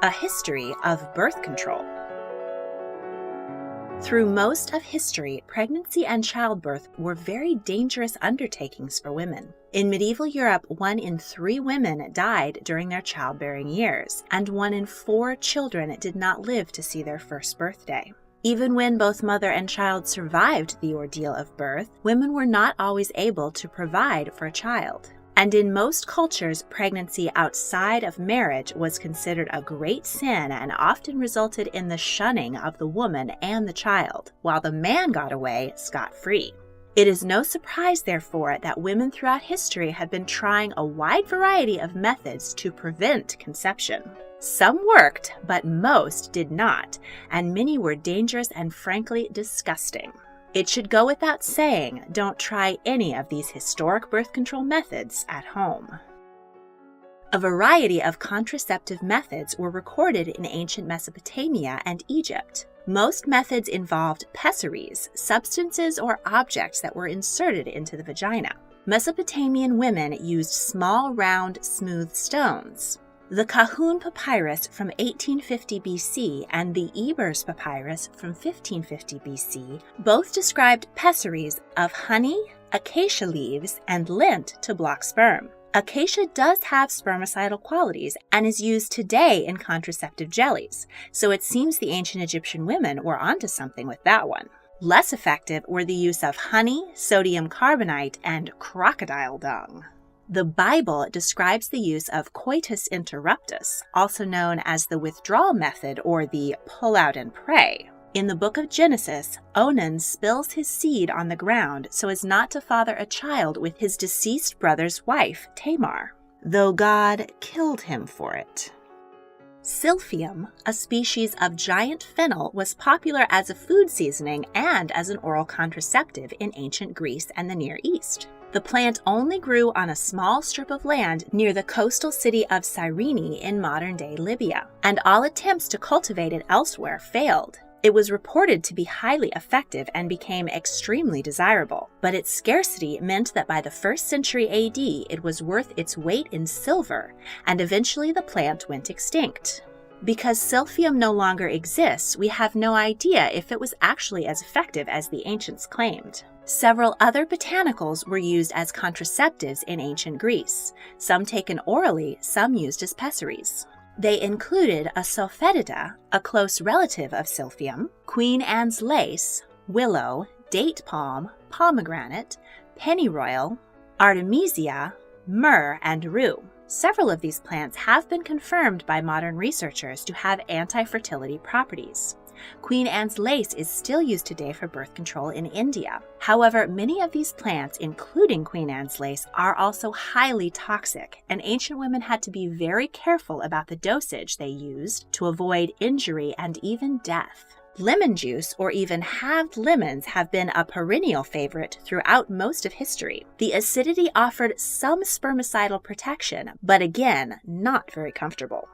A history of birth control. Through most of history, pregnancy and childbirth were very dangerous undertakings for women. In medieval Europe, 1 in 3 women died during their childbearing years, and 1 in 4 children did not live to see their first birthday. Even when both mother and child survived the ordeal of birth, women were not always able to provide for a child. And in most cultures, pregnancy outside of marriage was considered a great sin and often resulted in the shunning of the woman and the child, while the man got away scot-free. It is no surprise, therefore, that women throughout history have been trying a wide variety of methods to prevent conception. Some worked, but most did not, and many were dangerous and frankly disgusting. It should go without saying, don't try any of these historic birth control methods at home. A variety of contraceptive methods were recorded in ancient Mesopotamia and Egypt. Most methods involved pessaries, substances or objects that were inserted into the vagina. Mesopotamian women used small, round, smooth stones. The Kahun papyrus from 1850 BC and the Ebers papyrus from 1550 BC both described pessaries of honey, acacia leaves, and lint to block sperm. Acacia does have spermicidal qualities and is used today in contraceptive jellies, so it seems the ancient Egyptian women were onto something with that one. Less effective were the use of honey, sodium carbonate, and crocodile dung. The Bible describes the use of coitus interruptus, also known as the withdrawal method or the pull out and pray. In the book of Genesis, Onan spills his seed on the ground so as not to father a child with his deceased brother's wife, Tamar, though God killed him for it. Silphium, a species of giant fennel, was popular as a food seasoning and as an oral contraceptive in ancient Greece and the Near East. The plant only grew on a small strip of land near the coastal city of Cyrene in modern-day Libya, and all attempts to cultivate it elsewhere failed. It was reported to be highly effective and became extremely desirable, but its scarcity meant that by the 1st century AD it was worth its weight in silver, and eventually the plant went extinct. Because silphium no longer exists, we have no idea if it was actually as effective as the ancients claimed. Several other botanicals were used as contraceptives in ancient Greece, some taken orally, some used as pessaries. They included asafoetida, a close relative of silphium, Queen Anne's lace, willow, date palm, pomegranate, pennyroyal, artemisia, myrrh, and rue. Several of these plants have been confirmed by modern researchers to have anti-fertility properties. Queen Anne's lace is still used today for birth control in India. However, many of these plants, including Queen Anne's lace, are also highly toxic, and ancient women had to be very careful about the dosage they used to avoid injury and even death. Lemon juice, or even halved lemons, have been a perennial favorite throughout most of history. The acidity offered some spermicidal protection, but again, not very comfortable.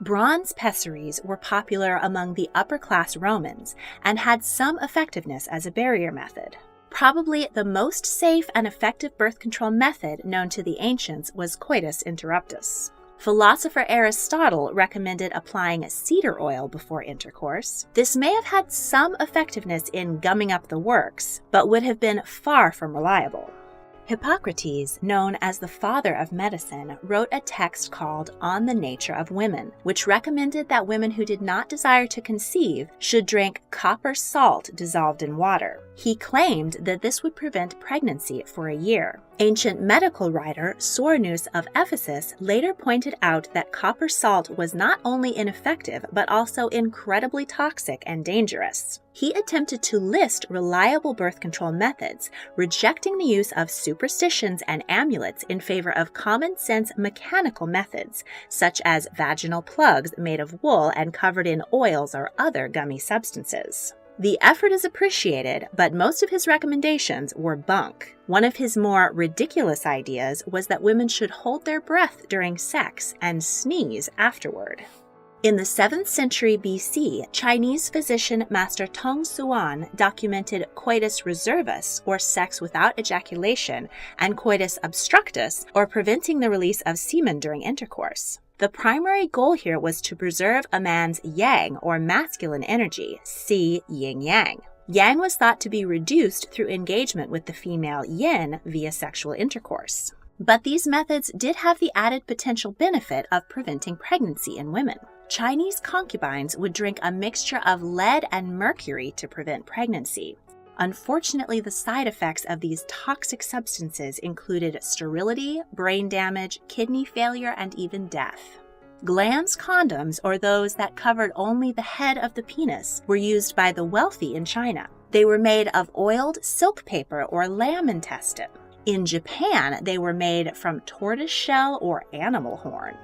Bronze pessaries were popular among the upper-class Romans and had some effectiveness as a barrier method. Probably the most safe and effective birth control method known to the ancients was coitus interruptus. Philosopher Aristotle recommended applying cedar oil before intercourse. This may have had some effectiveness in gumming up the works, but would have been far from reliable. Hippocrates, known as the father of medicine, wrote a text called On the Nature of Women, which recommended that women who did not desire to conceive should drink copper salt dissolved in water. He claimed that this would prevent pregnancy for a year. Ancient medical writer Soranus of Ephesus later pointed out that copper salt was not only ineffective, but also incredibly toxic and dangerous. He attempted to list reliable birth control methods, rejecting the use of superstitions and amulets in favor of common-sense mechanical methods, such as vaginal plugs made of wool and covered in oils or other gummy substances. The effort is appreciated, but most of his recommendations were bunk. One of his more ridiculous ideas was that women should hold their breath during sex and sneeze afterward. In the 7th century BC, Chinese physician Master Tong Suan documented coitus reservus, or sex without ejaculation, and coitus obstructus, or preventing the release of semen during intercourse. The primary goal here was to preserve a man's yang, or masculine energy, see yin-yang. Yang was thought to be reduced through engagement with the female yin via sexual intercourse. But these methods did have the added potential benefit of preventing pregnancy in women. Chinese concubines would drink a mixture of lead and mercury to prevent pregnancy. Unfortunately, the side effects of these toxic substances included sterility, brain damage, kidney failure, and even death. Glans condoms, or those that covered only the head of the penis, were used by the wealthy in China. They were made of oiled silk paper or lamb intestine. In Japan, they were made from tortoise shell or animal horn.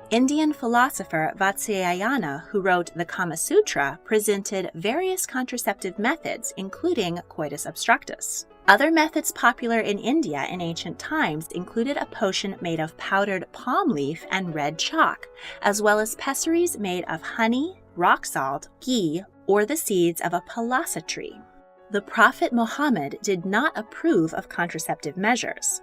Indian philosopher Vatsyayana, who wrote the Kama Sutra, presented various contraceptive methods, including coitus obstructus. Other methods popular in India in ancient times included a potion made of powdered palm leaf and red chalk, as well as pessaries made of honey, rock salt, ghee, or the seeds of a palasa tree. The Prophet Muhammad did not approve of contraceptive measures.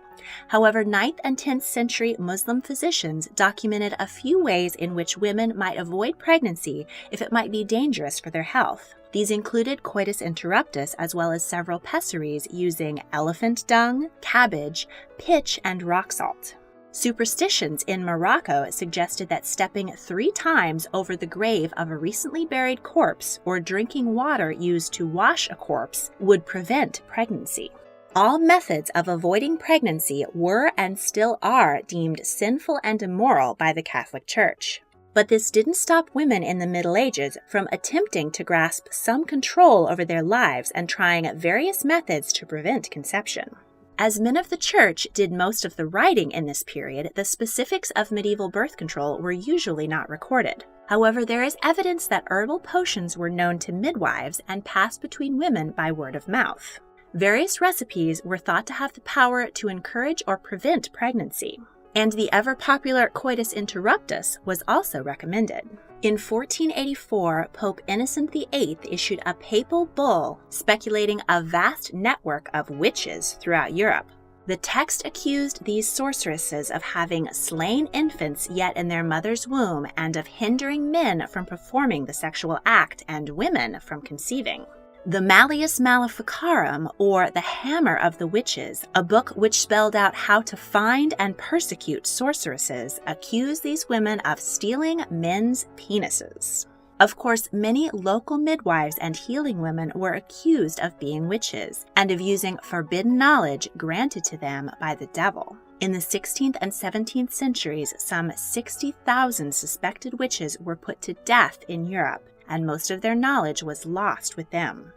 However, 9th and 10th century Muslim physicians documented a few ways in which women might avoid pregnancy if it might be dangerous for their health. These included coitus interruptus, as well as several pessaries using elephant dung, cabbage, pitch, and rock salt. Superstitions in Morocco suggested that stepping 3 times over the grave of a recently buried corpse or drinking water used to wash a corpse would prevent pregnancy. All methods of avoiding pregnancy were and still are deemed sinful and immoral by the Catholic Church. But this didn't stop women in the Middle Ages from attempting to grasp some control over their lives and trying various methods to prevent conception. As men of the Church did most of the writing in this period, the specifics of medieval birth control were usually not recorded. However, there is evidence that herbal potions were known to midwives and passed between women by word of mouth. Various recipes were thought to have the power to encourage or prevent pregnancy, and the ever-popular coitus interruptus was also recommended. In 1484, Pope Innocent VIII issued a papal bull speculating a vast network of witches throughout Europe. The text accused these sorceresses of having slain infants yet in their mother's womb and of hindering men from performing the sexual act and women from conceiving. The Malleus Maleficarum, or the Hammer of the Witches, a book which spelled out how to find and persecute sorceresses, accused these women of stealing men's penises. Of course, many local midwives and healing women were accused of being witches and of using forbidden knowledge granted to them by the devil. In the 16th and 17th centuries, some 60,000 suspected witches were put to death in Europe, and most of their knowledge was lost with them.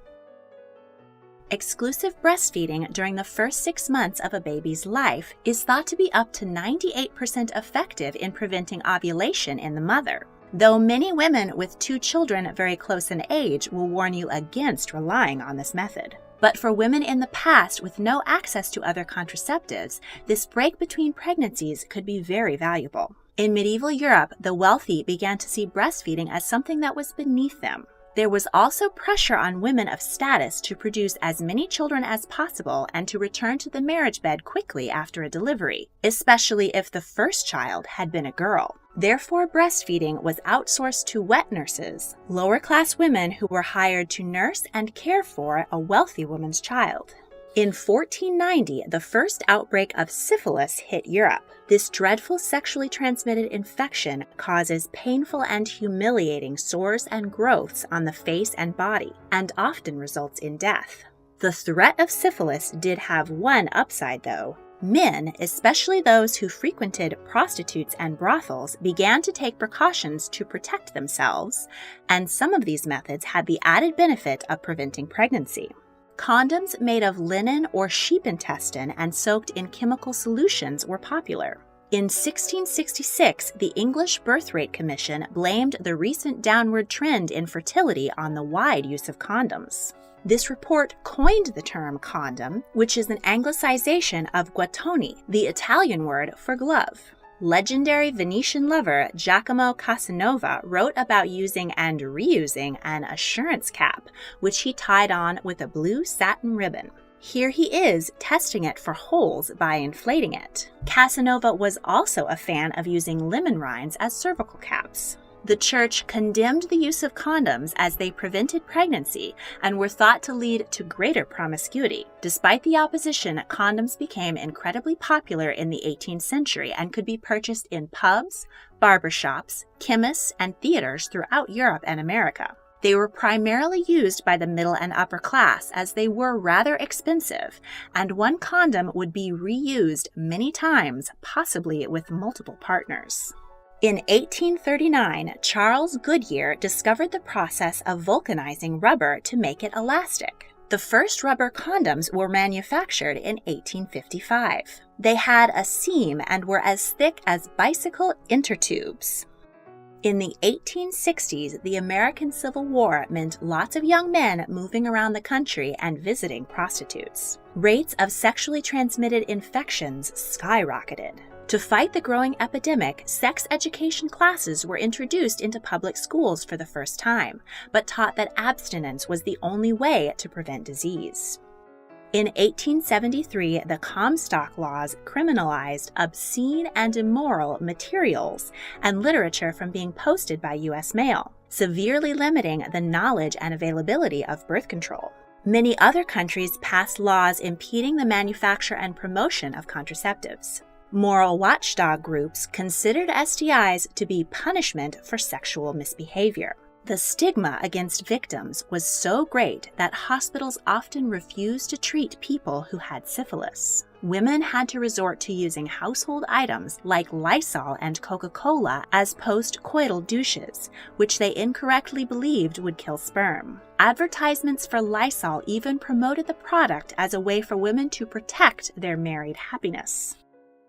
Exclusive breastfeeding during the first 6 months of a baby's life is thought to be up to 98% effective in preventing ovulation in the mother, though many women with 2 children very close in age will warn you against relying on this method. But for women in the past with no access to other contraceptives, this break between pregnancies could be very valuable. In medieval Europe, the wealthy began to see breastfeeding as something that was beneath them. There was also pressure on women of status to produce as many children as possible and to return to the marriage bed quickly after a delivery, especially if the first child had been a girl. Therefore, breastfeeding was outsourced to wet nurses, lower-class women who were hired to nurse and care for a wealthy woman's child. In 1490, the first outbreak of syphilis hit Europe. This dreadful sexually transmitted infection causes painful and humiliating sores and growths on the face and body, and often results in death. The threat of syphilis did have one upside, though. Men, especially those who frequented prostitutes and brothels, began to take precautions to protect themselves, and some of these methods had the added benefit of preventing pregnancy. Condoms made of linen or sheep intestine and soaked in chemical solutions were popular. In 1666, the English Birth Rate Commission blamed the recent downward trend in fertility on the wide use of condoms. This report coined the term condom, which is an anglicization of guattoni, the Italian word for glove. Legendary Venetian lover Giacomo Casanova wrote about using and reusing an assurance cap, which he tied on with a blue satin ribbon. Here he is testing it for holes by inflating it. Casanova was also a fan of using lemon rinds as cervical caps. The church condemned the use of condoms as they prevented pregnancy and were thought to lead to greater promiscuity. Despite the opposition, condoms became incredibly popular in the 18th century and could be purchased in pubs, barbershops, chemists, and theaters throughout Europe and America. They were primarily used by the middle and upper class as they were rather expensive, and one condom would be reused many times, possibly with multiple partners. In 1839, Charles Goodyear discovered the process of vulcanizing rubber to make it elastic. The first rubber condoms were manufactured in 1855. They had a seam and were as thick as bicycle intertubes. In the 1860s, the American Civil War meant lots of young men moving around the country and visiting prostitutes. Rates of sexually transmitted infections skyrocketed. To fight the growing epidemic, sex education classes were introduced into public schools for the first time, but taught that abstinence was the only way to prevent disease. In 1873, the Comstock laws criminalized obscene and immoral materials and literature from being posted by U.S. mail, severely limiting the knowledge and availability of birth control. Many other countries passed laws impeding the manufacture and promotion of contraceptives. Moral watchdog groups considered STIs to be punishment for sexual misbehavior. The stigma against victims was so great that hospitals often refused to treat people who had syphilis. Women had to resort to using household items like Lysol and Coca-Cola as post-coital douches, which they incorrectly believed would kill sperm. Advertisements for Lysol even promoted the product as a way for women to protect their married happiness.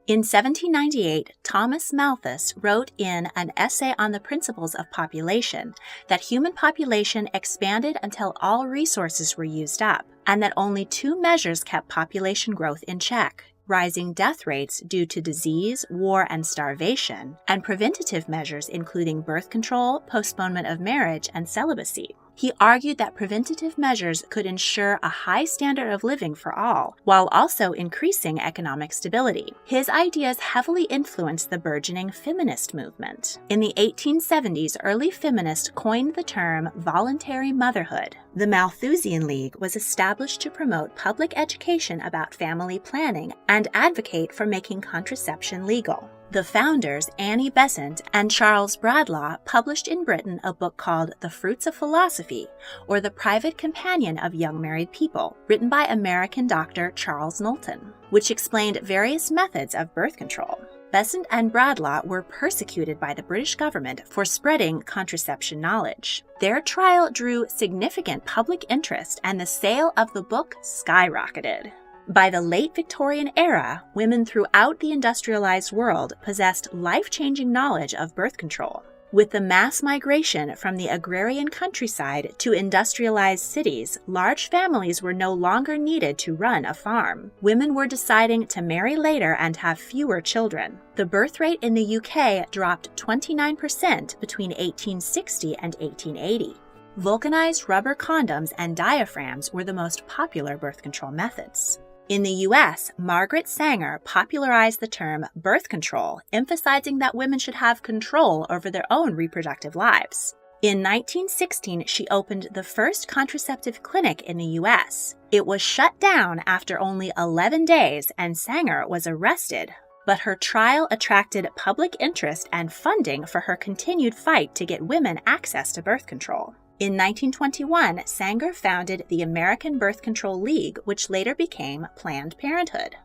In 1798, Thomas Malthus wrote in an essay on the principles of population that human population expanded until all resources were used up, and that only two measures kept population growth in check: rising death rates due to disease, war, and starvation, and preventative measures including birth control, postponement of marriage, and celibacy. He argued that preventative measures could ensure a high standard of living for all, while also increasing economic stability. His ideas heavily influenced the burgeoning feminist movement. In the 1870s, early feminists coined the term voluntary motherhood. The Malthusian League was established to promote public education about family planning and advocate for making contraception legal. The founders, Annie Besant and Charles Bradlaugh, published in Britain a book called The Fruits of Philosophy, or The Private Companion of Young Married People, written by American doctor Charles Knowlton, which explained various methods of birth control. Besant and Bradlaugh were persecuted by the British government for spreading contraception knowledge. Their trial drew significant public interest, and the sale of the book skyrocketed. By the late Victorian era, women throughout the industrialized world possessed life-changing knowledge of birth control. With the mass migration from the agrarian countryside to industrialized cities, large families were no longer needed to run a farm. Women were deciding to marry later and have fewer children. The birth rate in the UK dropped 29% between 1860 and 1880. Vulcanized rubber condoms and diaphragms were the most popular birth control methods. In the U.S., Margaret Sanger popularized the term birth control, emphasizing that women should have control over their own reproductive lives. In 1916, she opened the first contraceptive clinic in the U.S. It was shut down after only 11 days, and Sanger was arrested, but her trial attracted public interest and funding for her continued fight to get women access to birth control. In 1921, Sanger founded the American Birth Control League, which later became Planned Parenthood.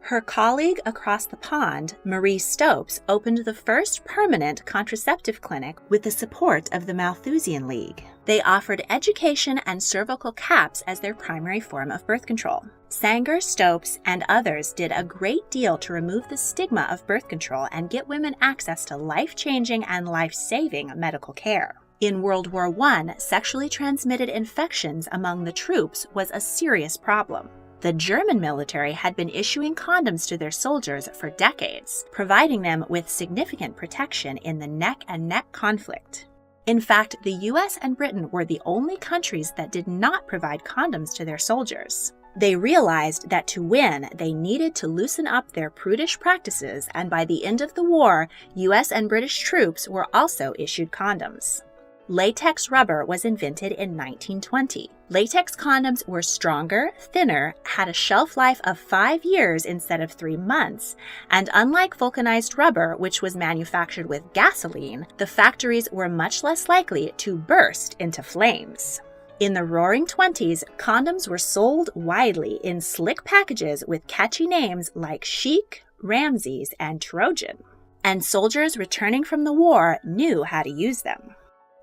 Her colleague across the pond, Marie Stopes, opened the first permanent contraceptive clinic with the support of the Malthusian League. They offered education and cervical caps as their primary form of birth control. Sanger, Stopes, and others did a great deal to remove the stigma of birth control and get women access to life-changing and life-saving medical care. In World War I, sexually transmitted infections among the troops was a serious problem. The German military had been issuing condoms to their soldiers for decades, providing them with significant protection in the neck-and-neck conflict. In fact, the US and Britain were the only countries that did not provide condoms to their soldiers. They realized that to win, they needed to loosen up their prudish practices, and by the end of the war, US and British troops were also issued condoms. Latex rubber was invented in 1920. Latex condoms were stronger, thinner, had a shelf life of 5 years instead of 3 months, and unlike vulcanized rubber, which was manufactured with gasoline, the factories were much less likely to burst into flames. In the Roaring '20s, condoms were sold widely in slick packages with catchy names like Chic, Ramses, and Trojan. And soldiers returning from the war knew how to use them.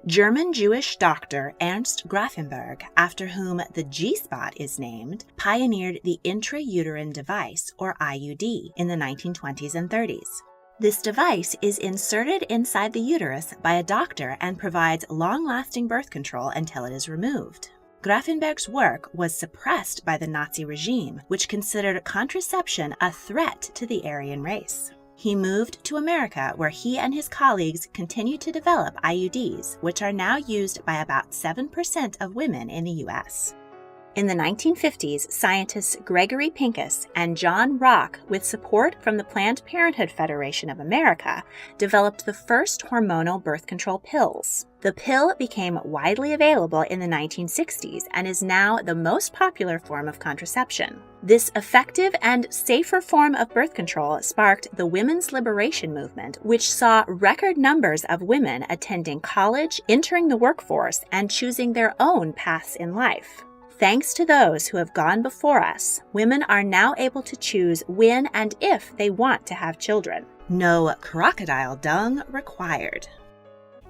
German Jewish doctor Ernst Grafenberg, after whom the G-spot is named, pioneered the intrauterine device, or IUD, in the 1920s and 30s. This device is inserted inside the uterus by a doctor and provides long-lasting birth control until it is removed. Grafenberg's work was suppressed by the Nazi regime, which considered contraception a threat to the Aryan race. He moved to America, where he and his colleagues continued to develop IUDs, which are now used by about 7% of women in the U.S. In the 1950s, scientists Gregory Pincus and John Rock, with support from the Planned Parenthood Federation of America, developed the first hormonal birth control pills. The pill became widely available in the 1960s and is now the most popular form of contraception. This effective and safer form of birth control sparked the women's liberation movement, which saw record numbers of women attending college, entering the workforce, and choosing their own paths in life. Thanks to those who have gone before us, women are now able to choose when and if they want to have children. No crocodile dung required.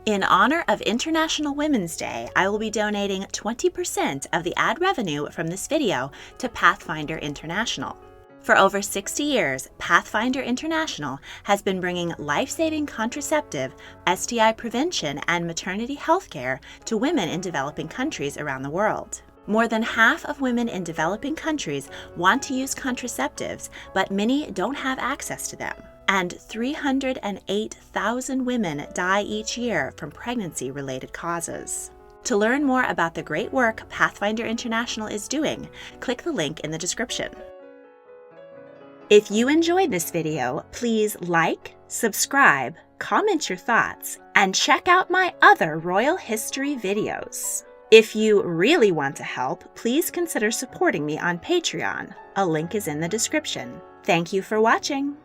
In honor of International Women's Day, I will be donating 20% of the ad revenue from this video to Pathfinder International. For over 60 years, Pathfinder International has been bringing life-saving contraceptive, STI prevention, and maternity health care to women in developing countries around the world. More than half of women in developing countries want to use contraceptives, but many don't have access to them. And 308,000 women die each year from pregnancy-related causes. To learn more about the great work Pathfinder International is doing, click the link in the description. If you enjoyed this video, please like, subscribe, comment your thoughts, and check out my other royal history videos. If you really want to help, please consider supporting me on Patreon. A link is in the description. Thank you for watching.